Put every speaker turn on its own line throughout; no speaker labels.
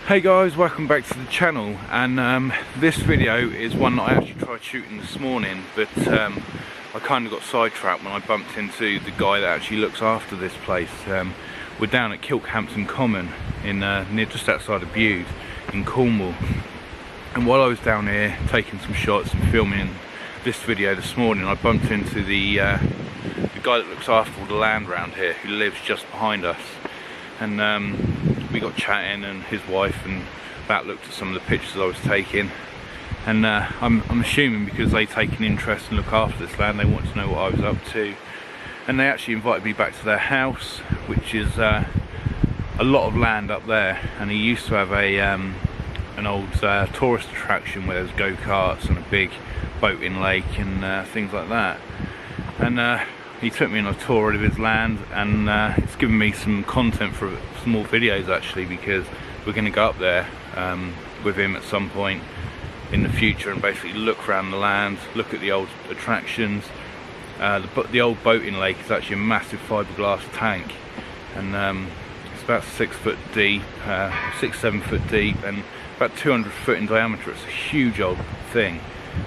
Hey guys, welcome back to the channel, and this video is one that I actually tried shooting this morning, but I kind of got sidetracked when I bumped into the guy that actually looks after this place. We're down at Kilkhampton Common in near just outside of Bude in Cornwall, and while I was down here taking some shots and filming this video this morning, I bumped into the guy that looks after all the land around here, who lives just behind us, and we got chatting, and his wife and that looked at some of the pictures I was taking, and I'm assuming because they take an interest and look after this land, they want to know what I was up to, and they actually invited me back to their house, which is a lot of land up there. And he used to have an old tourist attraction where there's go-karts and a big boating lake and things like that, and he took me on a tour of his land, and it's given me some content for some more videos actually, because we're going to go up there with him at some point in the future and basically look around the land, look at the old attractions. The old boating lake is actually a massive fiberglass tank, and it's about 6 foot deep, 6-7 foot deep, and about 200 foot in diameter. It's a huge old thing,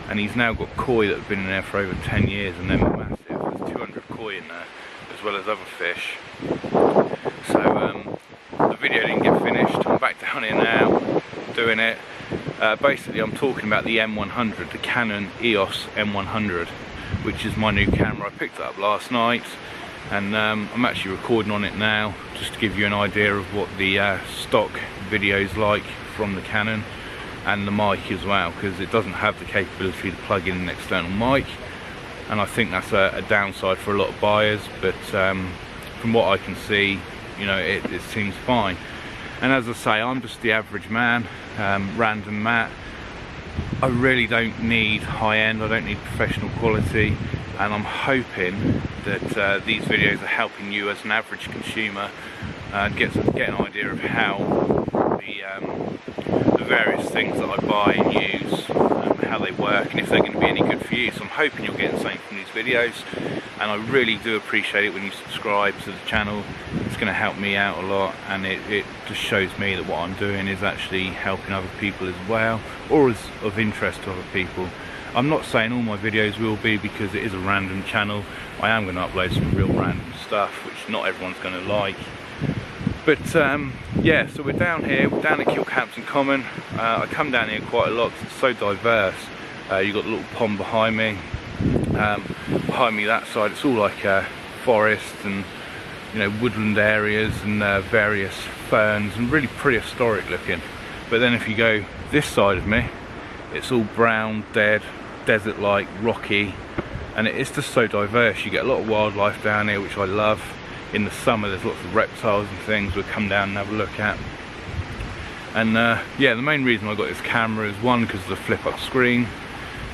and he's now got koi that have been in there for over 10 years, and they're massive. There's 200 koi in there, as well as other fish. So the video didn't get finished. I'm back down here now, doing it. Basically, I'm talking about the M100, the Canon EOS M100, which is my new camera. I picked it up last night, and I'm actually recording on it now, just to give you an idea of what the stock video is like from the Canon, and the mic as well, because it doesn't have the capability to plug in an external mic, and I think that's a downside for a lot of buyers, but from what I can see, you know, it seems fine. And as I say, I'm just the average man, random Matt. I really don't need high-end, I don't need professional quality, and I'm hoping that these videos are helping you as an average consumer get an idea of how the various things that I buy and use, how they work, and if they're going to be any good for you. So I'm hoping you're getting something from these videos, and I really do appreciate it when you subscribe to the channel. It's going to help me out a lot, and it just shows me that what I'm doing is actually helping other people as well, or is of interest to other people. I'm not saying all my videos will be, because it is a random channel. I am going to upload some real random stuff which not everyone's going to like. But yeah, so we're down here, we're down at Kilkhampton Common. I come down here quite a lot because it's so diverse. You've got the little pond behind me. Behind me that side, it's all like forest and, you know, woodland areas and various ferns, and really prehistoric looking. But then if you go this side of me, it's all brown, dead, desert-like, rocky, and it's just so diverse. You get a lot of wildlife down here, which I love. In the summer there's lots of reptiles and things we'll come down and have a look at. And yeah, the main reason I got this camera is, one, because of the flip-up screen,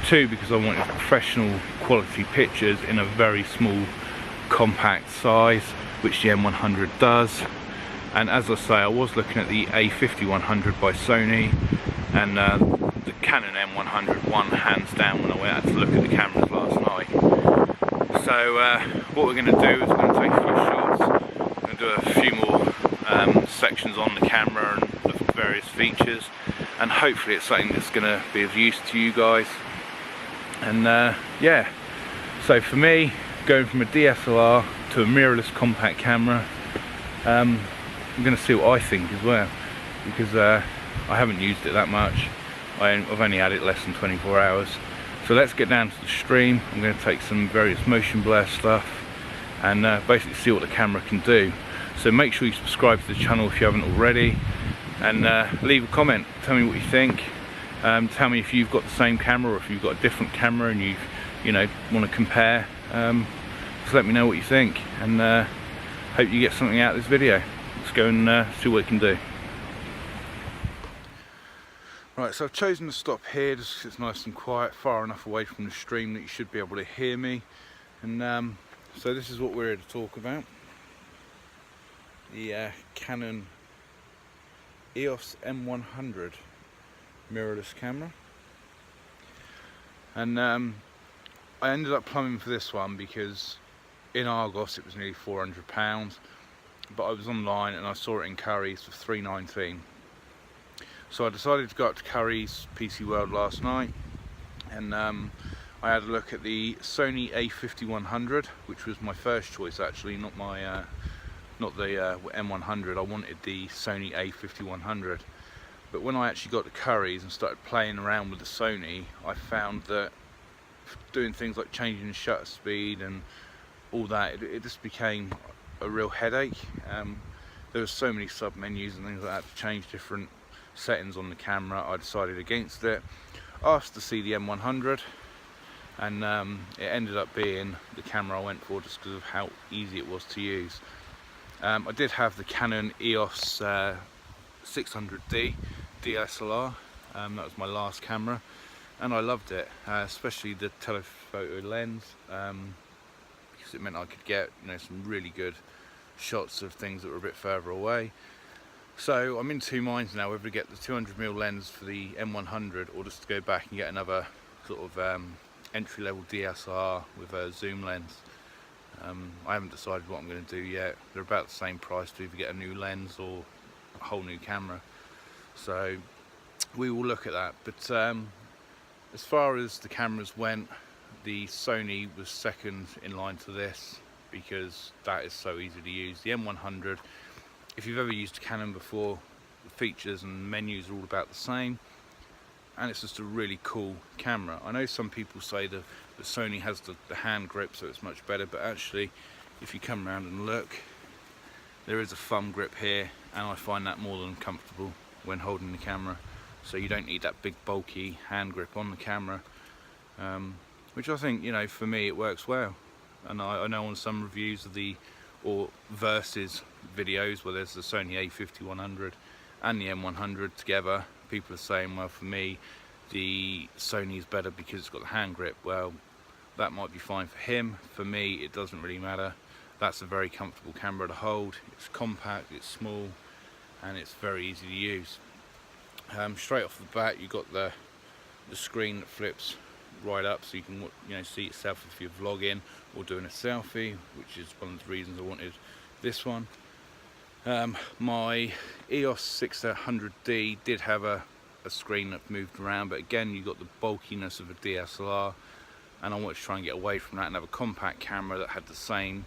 two, because I wanted professional quality pictures in a very small compact size, which the M100 does. And as I say, I was looking at the A5100 by Sony, and the Canon M100 won hands down when I went out to look at the cameras last night. So what we're going to do is we're going to take a few shots, we're going to do a few more sections on the camera and the various features, and hopefully it's something that's going to be of use to you guys. And yeah, so for me, going from a DSLR to a mirrorless compact camera, I'm going to see what I think as well, because I haven't used it that much. I've only had it less than 24 hours. So let's get down to the stream. I'm going to take some various motion blur stuff and basically see what the camera can do. So make sure you subscribe to the channel if you haven't already, and leave a comment. Tell me what you think. Tell me if you've got the same camera, or if you've got a different camera and you know, want to compare. Just let me know what you think, and hope you get something out of this video. Let's go and see what it can do. Right, so I've chosen to stop here just because it's nice and quiet, far enough away from the stream that you should be able to hear me. And so this is what we're here to talk about. The Canon EOS M100 mirrorless camera. And I ended up plumbing for this one because in Argos it was nearly £400, but I was online and I saw it in Curry's for £3.19. So I decided to go up to Curry's PC World last night, and I had a look at the Sony A5100, which was my first choice actually, not the M100. I wanted the Sony A5100. But when I actually got to Curry's and started playing around with the Sony, I found that doing things like changing the shutter speed and all that, it just became a real headache. There were so many sub menus and things like that to change different settings on the camera. I decided against it, asked to see the M100, and it ended up being the camera I went for just because of how easy it was to use. I did have the Canon EOS 600D DSLR, that was my last camera, and I loved it, especially the telephoto lens, because it meant I could get, you know, some really good shots of things that were a bit further away. So I'm in two minds now whether to get the 200mm lens for the M100 or just to go back and get another sort of entry-level DSLR with a zoom lens. I haven't decided what I'm going to do yet. They're about the same price to either get a new lens or a whole new camera, so we will look at that. But as far as the cameras went, the Sony was second in line to this because that is so easy to use. The M100, if you've ever used a Canon before, the features and menus are all about the same, and it's just a really cool camera. I know some people say that the Sony has the hand grip, so it's much better, but actually if you come around and look, there is a thumb grip here, and I find that more than comfortable when holding the camera. So you don't need that big bulky hand grip on the camera, which I think, you know, for me it works well. And I know on some reviews of the versus videos where there's the Sony A5100 and the M100 together, people are saying, well, for me the Sony is better because it's got the hand grip. Well, that might be fine for him. For me, it doesn't really matter. That's a very comfortable camera to hold. It's compact, it's small, and it's very easy to use. Straight off the bat, you've got the screen that flips right up, so you can, you know, see yourself if you're vlogging or doing a selfie, which is one of the reasons I wanted this one. My EOS 600D did have a screen that moved around, but again, you got the bulkiness of a DSLR, and I wanted to try and get away from that and have a compact camera that had the same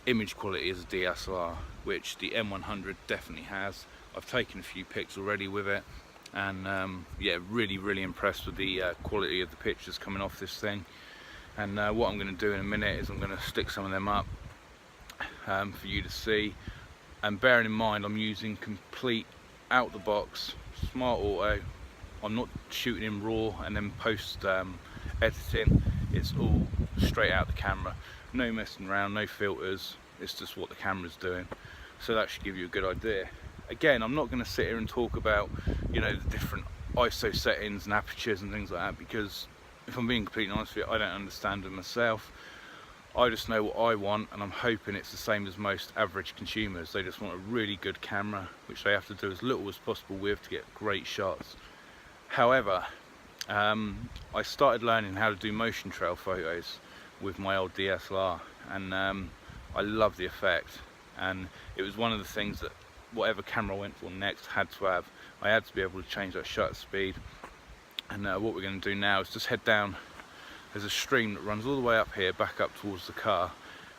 image quality as a DSLR, which the M100 definitely has. I've taken a few pics already with it, and yeah, really impressed with the quality of the pictures coming off this thing. And what I'm going to do in a minute is I'm going to stick some of them up for you to see. And bearing in mind, I'm using complete out the box smart auto. I'm not shooting in RAW and then post editing. It's all straight out the camera, no messing around, no filters. It's just what the camera's doing, so that should give you a good idea. Again, I'm not going to sit here and talk about, you know, the different ISO settings and apertures and things like that, because if I'm being completely honest with you, I don't understand them myself. I just know what I want, and I'm hoping it's the same as most average consumers. They just want a really good camera, which they have to do as little as possible with to get great shots. However, I started learning how to do motion trail photos with my old DSLR, and I love the effect. And it was one of the things that whatever camera I went for next had to have. I had to be able to change that shutter speed. And what we're going to do now is just head down. There's a stream that runs all the way up here, back up towards the car,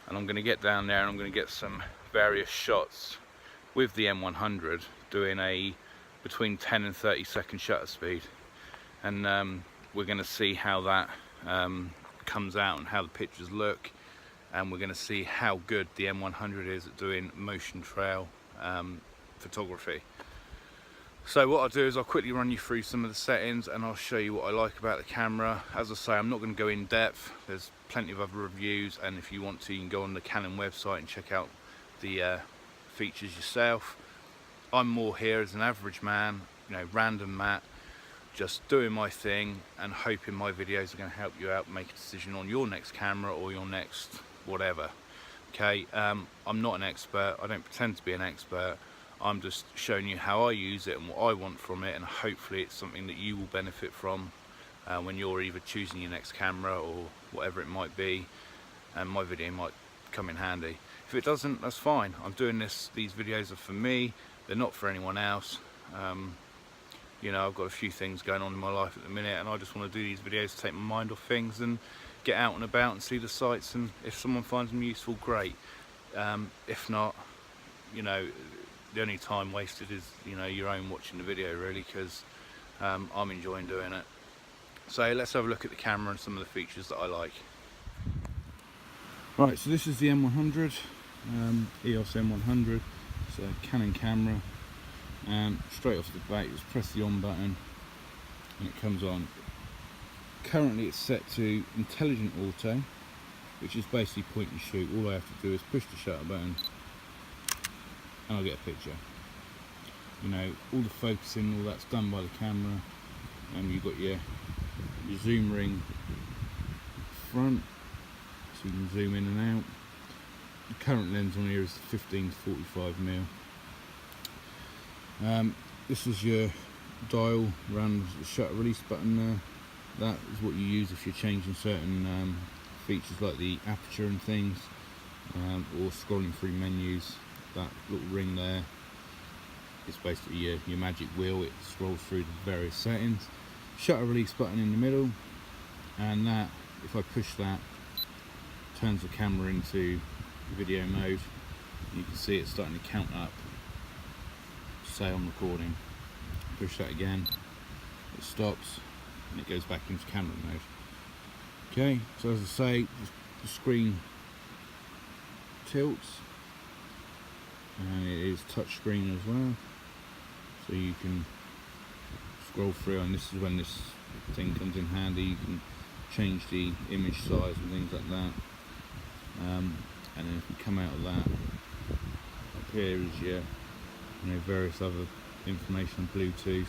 and I'm going to get down there and I'm going to get some various shots with the M100 doing a between 10 and 30 second shutter speed, and we're going to see how that comes out and how the pictures look, and we're going to see how good the M100 is at doing motion trail photography. So what I'll do is I'll quickly run you through some of the settings, and I'll show you what I like about the camera. As I say, I'm not going to go in depth. There's plenty of other reviews, and if you want to, you can go on the Canon website and check out the features yourself. I'm more here as an average man, you know, random Matt, just doing my thing and hoping my videos are going to help you out make a decision on your next camera or your next whatever. Okay, I'm not an expert. I don't pretend to be an expert. I'm just showing you how I use it and what I want from it, and hopefully it's something that you will benefit from when you're either choosing your next camera or whatever it might be, and my video might come in handy. If it doesn't, that's fine. I'm doing these videos are for me, they're not for anyone else. You know, I've got a few things going on in my life at the minute, and I just want to do these videos to take my mind off things and get out and about and see the sights, and if someone finds them useful, great. If not, you know, the only time wasted is, you know, your own watching the video, really, because I'm enjoying doing it. So let's have a look at the camera and some of the features that I like. Right, so this is the M100, EOS M100. It's a Canon camera, and straight off the bat you just press the on button and it comes on. Currently it's set to intelligent auto, which is basically point and shoot. All I have to do is push the shutter button and I'll get a picture. You know, all the focusing, all that's done by the camera, and you've got your zoom ring front, so you can zoom in and out. The current lens on here is 15 to 45mm. This is your dial around the shutter release button there. That is what you use if you're changing certain features like the aperture and things, or scrolling through menus. That little ring there is basically your magic wheel. It scrolls through the various settings. Shutter release button in the middle, and that, if I push that, turns the camera into video mode. You can see it starting to count up, say I'm recording. Push that again, it stops and it goes back into camera mode. Okay, so as I say, the screen tilts, and it is touch screen as well, so you can scroll through, and this is when this thing comes in handy. You can change the image size and things like that. And then if you come out of that, up here is your, you know, various other information, Bluetooth,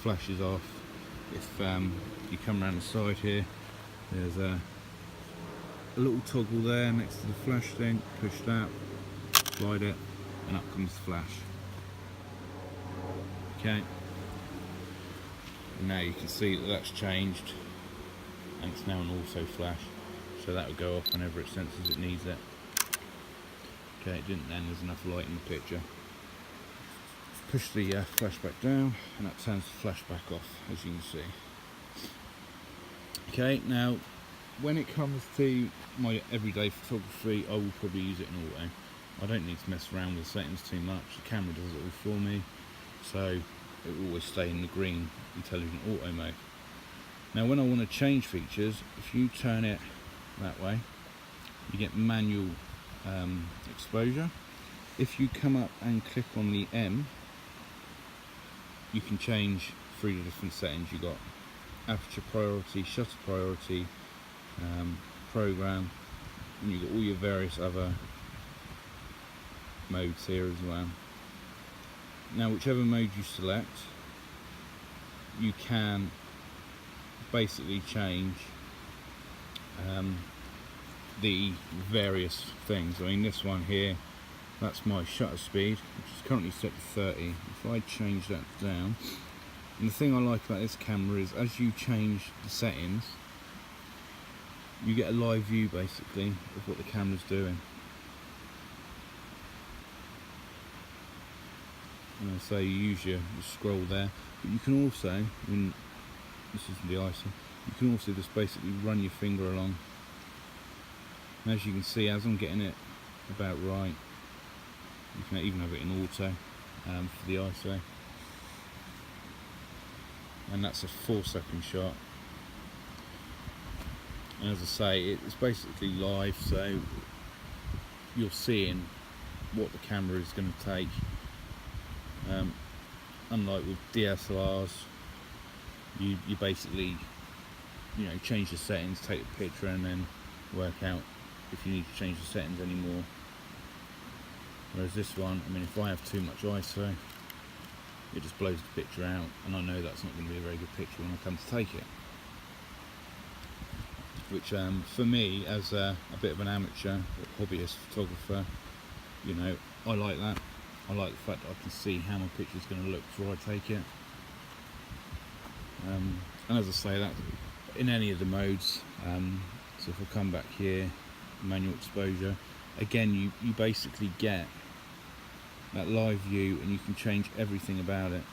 flashes off. If you come around the side here, there's a little toggle there next to the flash thing. Push that, slide it, and up comes the flash. Okay, and now you can see that that's changed, and it's now an auto flash, so that will go off whenever it senses it needs it. Okay, it didn't then, there's enough light in the picture. Push the flashback down, and that turns the flashback off, as you can see. Okay, now when it comes to my everyday photography, I will probably use it in auto. I don't need to mess around with settings too much. The camera does it all for me, so it will always stay in the green intelligent auto mode. Now when I want to change features, if you turn it that way, you get manual exposure. If you come up and click on the M, you can change 3 different settings. You've got aperture priority, shutter priority, program, and you've got all your various other modes here as well. Now whichever mode you select, you can basically change the various things. I mean, this one here, that's my shutter speed, which is currently set to 30. If I change that down, and the thing I like about this camera is as you change the settings, you get a live view basically of what the camera's doing. And so you use your scroll there, but you can also, when this is the ISO, you can also just basically run your finger along. And as you can see, as I'm getting it about right, you can even have it in auto for the ISO. And that's a 4-second shot. And as I say, it's basically live, so you're seeing what the camera is going to take. Unlike with DSLRs, you basically, you know, change the settings, take a picture, and then work out if you need to change the settings anymore. Whereas this one, I mean, if I have too much ISO, it just blows the picture out, and I know that's not going to be a very good picture when I come to take it. Which for me, as a bit of an amateur hobbyist photographer, you know, I like that. I like the fact that I can see how my picture's going to look before I take it. And as I say, that in any of the modes, so if I come back here, manual exposure, again you basically get that live view, and you can change everything about it.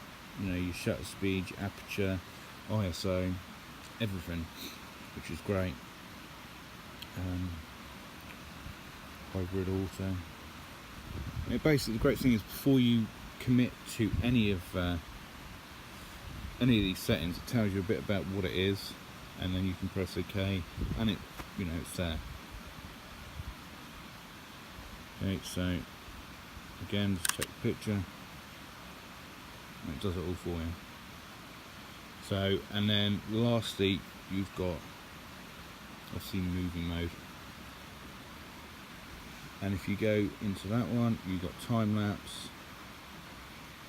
you know, your shutter speed, your aperture, ISO, everything, which is great. Hybrid auto. Basically, the great thing is before you commit to any of these settings, it tells you a bit about what it is, and then you can press OK, and it, you know, it's there. Okay, so again, just check the picture, and it does it all for you. So, and then lastly, you've got obviously moving mode, and if you go into that one, you've got time lapse,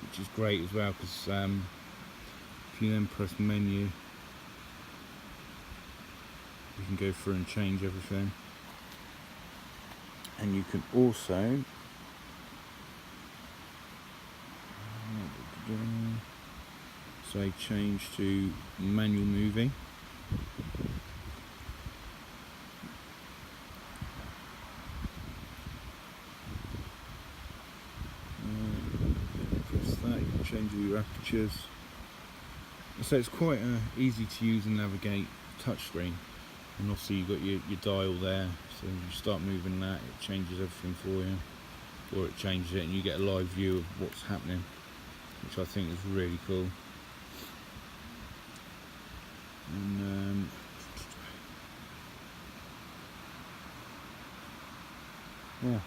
which is great as well, because if you then press menu, you can go through and change everything, and you can also say change to manual moving. Press that, you can change all your apertures. So it's quite easy to use and navigate touchscreen, and obviously you've got your dial there, so if you start moving that, it changes everything for you, or it changes it and you get a live view of what's happening, which I think is really cool. And yeah,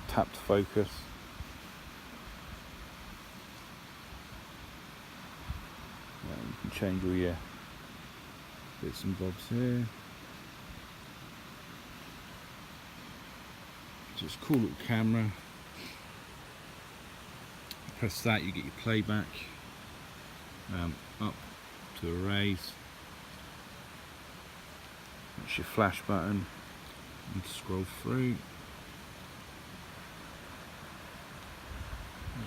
tap to focus. You can change all your bits and bobs here. So it's a cool little camera. Press that, you get your playback, up to erase. That's your flash button. You can scroll through.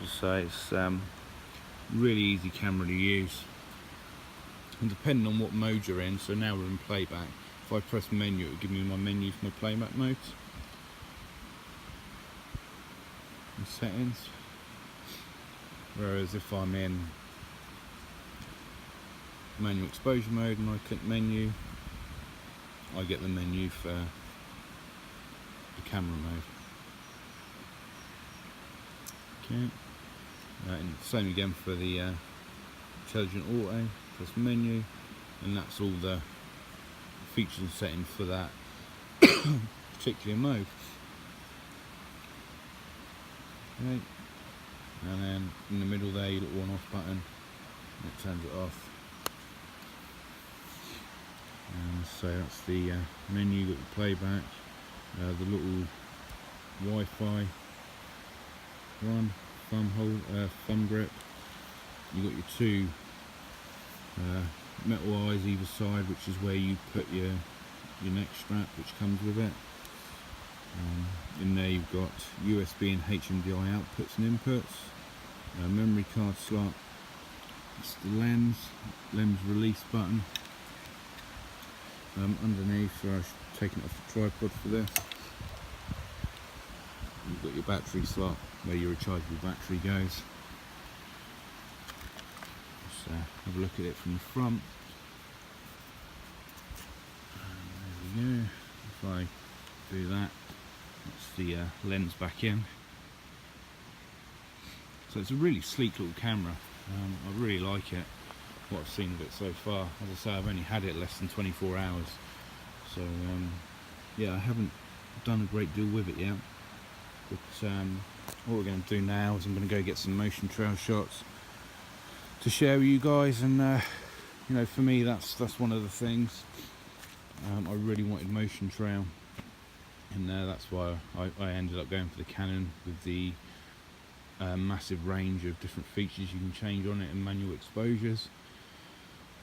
As I say, it's really easy camera to use. And depending on what mode you're in, so now we're in playback. If I press menu, it will give me my menu for my playback modes and settings. Whereas if I'm in manual exposure mode and I click menu, I get the menu for the camera mode. Okay, and same again for the intelligent auto. Press menu, and that's all the features and settings for that particular mode. Okay, and then in the middle there, your little on-off button, and it turns it off. And so that's the menu. You've got your playback, the little Wi-Fi one, thumb grip. You've got your two metal eyes either side, which is where you put your neck strap, which comes with it. In there you've got USB and HDMI outputs and inputs, memory card slot. It's the lens release button. Underneath, I've taken it off the tripod for this. You've got your battery slot where your rechargeable battery goes. Have a look at it from the front. And there we go. If I do that, that's the lens back in. So it's a really sleek little camera. I really like it, what I've seen of it so far. As I say, I've only had it less than 24 hours. So yeah, I haven't done a great deal with it yet. But what we're going to do now is I'm going to go get some motion trail shots to share with you guys, and you know, for me that's one of the things. I really wanted motion trail, and that's why I ended up going for the Canon with the massive range of different features you can change on it and manual exposures.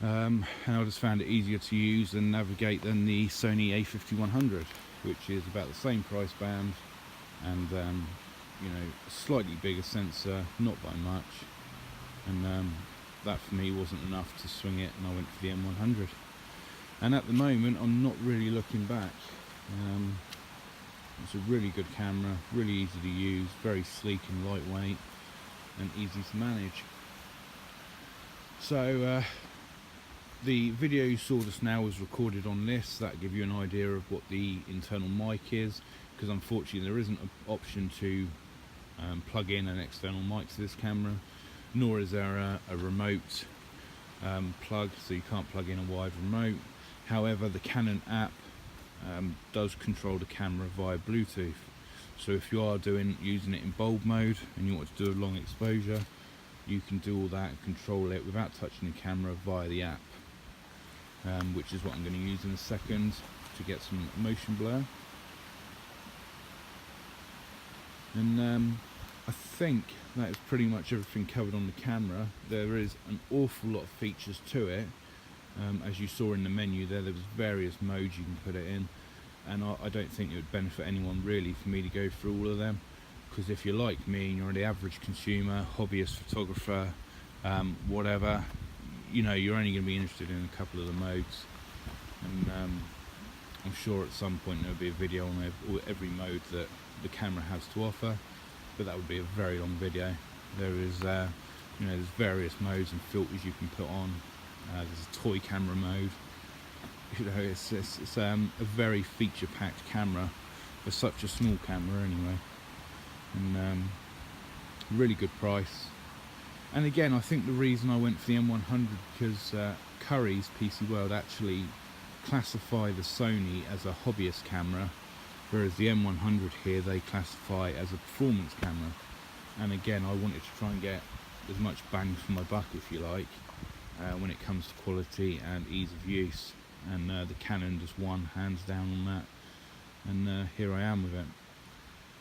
And I just found it easier to use and navigate than the Sony A5100, which is about the same price band, and you know, a slightly bigger sensor, not by much. And that for me wasn't enough to swing it, and I went for the M100. And at the moment I'm not really looking back. It's a really good camera, really easy to use, very sleek and lightweight, and easy to manage. So the video you saw just now was recorded on this. That'll give you an idea of what the internal mic is, because unfortunately there isn't an option to plug in an external mic to this camera, nor is there a remote plug, so you can't plug in a wide remote. However, the Canon app does control the camera via Bluetooth. So if you are using it in bulb mode and you want to do a long exposure, you can do all that and control it without touching the camera via the app, which is what I'm going to use in a second to get some motion blur. And I think that is pretty much everything covered on the camera. There is an awful lot of features to it. As you saw in the menu there was various modes you can put it in, and I don't think it would benefit anyone really for me to go through all of them, because if you're like me and you're the average consumer, hobbyist photographer, whatever, you know, you're only going to be interested in a couple of the modes. And I'm sure at some point there'll be a video on every mode that the camera has to offer, but that would be a very long video. There is you know, there's various modes and filters you can put on. There's a toy camera mode. You know, it's a very feature-packed camera for such a small camera anyway, and really good price. And again, I think the reason I went for the M100, because Curry's PC World actually classify the Sony as a hobbyist camera, whereas the M100 here they classify as a performance camera. And again, I wanted to try and get as much bang for my buck, if you like, when it comes to quality and ease of use, and the Canon just won hands down on that, and here I am with it.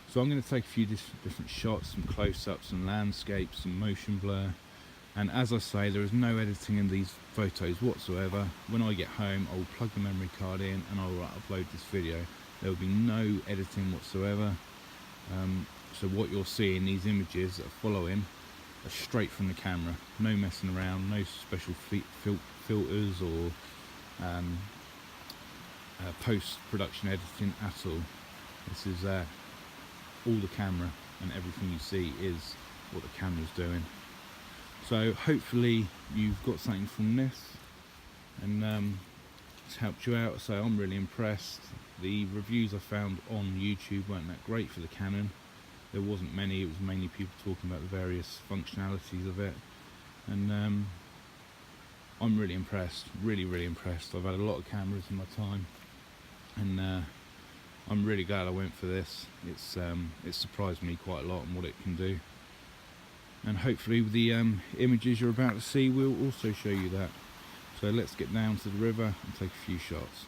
So I'm going to take a few different shots, some close-ups, some landscapes, some motion blur, and as I say, there is no editing in these photos whatsoever. When I get home, I'll plug the memory card in and I'll upload this video. There will be no editing whatsoever. So what you'll see in these images that are following are straight from the camera, no messing around, no special filters or post-production editing at all. This is all the camera, and everything you see is what the camera's doing. So hopefully you've got something from this, and it's helped you out. So I'm really impressed. The reviews I found on YouTube weren't that great for the Canon. There wasn't many, it was mainly people talking about the various functionalities of it, and I'm really impressed, really impressed. I've had a lot of cameras in my time, and I'm really glad I went for this. It surprised me quite a lot on what it can do, and hopefully the images you're about to see will also show you that. So let's get down to the river and take a few shots.